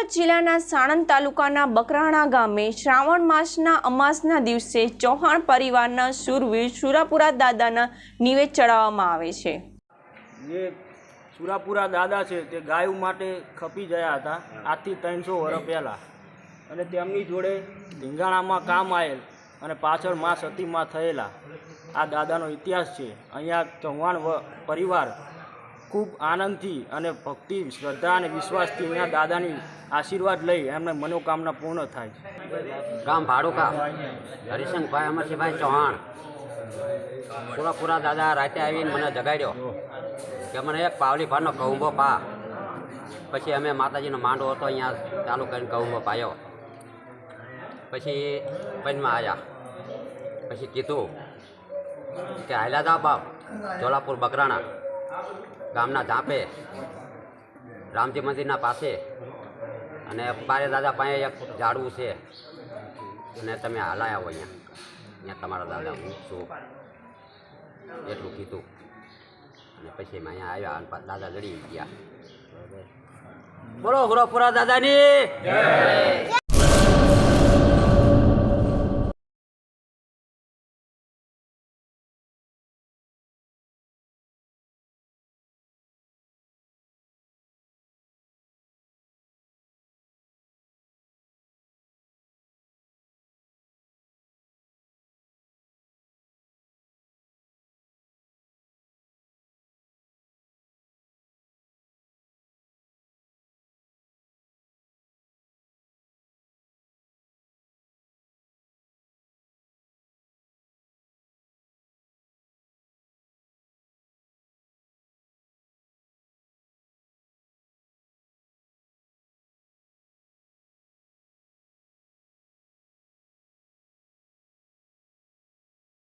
અમદાવાદ જિલ્લાના સાણંદ તાલુકાના બકરાણા ગામે શ્રાવણ માસના અમાસના દિવસે ચૌહાણ પરિવારના શૂરવીર સુરાપુરા દાદાના નિવેદ ચડાવવામાં આવે છે। જે સુરાપુરા દાદા છે તે ગાયો માટે ખપી ગયા હતા આજથી 300 વર્ષ પહેલાં, અને તેમની જોડે ધીંગાણામાં કામ આવેલ અને પાછળ મા સતીમાં થયેલા આ દાદાનો ઇતિહાસ છે। અહીંયા ચૌહાણ પરિવાર ખૂબ આનંદથી અને ભક્તિ, શ્રદ્ધા અને વિશ્વાસથી અહીંયા દાદાની આશીર્વાદ લઈ એમને મનોકામના પૂર્ણ થાય। ગામ ભાડુકા હરિશંકભાઈ અમરસિંહભાઈ ચૌહાણ સુરાપુરા દાદા રાતે આવીને મને જગાડ્યો કે મને એક પાવલી ભારનો કહુંબો પા। પછી અમે માતાજીનો માંડવો હતો અહીંયા ચાલુ કરીને કહુંબો પાયો। પછી પંચમાં આવ્યા, પછી કીધું કે હાલ્યા જા બાપ જોલાપુર બકરાણા ગામના ઝાંપે રામજી મંદિરના પાસે અને પારે દાદા પાસે એક ઝાડવું છે અને તમે હાલાયા આવો અહીંયા તમારા દાદા હું છું એટલું કીધું। અને પછી અમે અહીંયા આવ્યા અને દાદા લડી ગયા। બોલો સુરાપુરા દાદાની।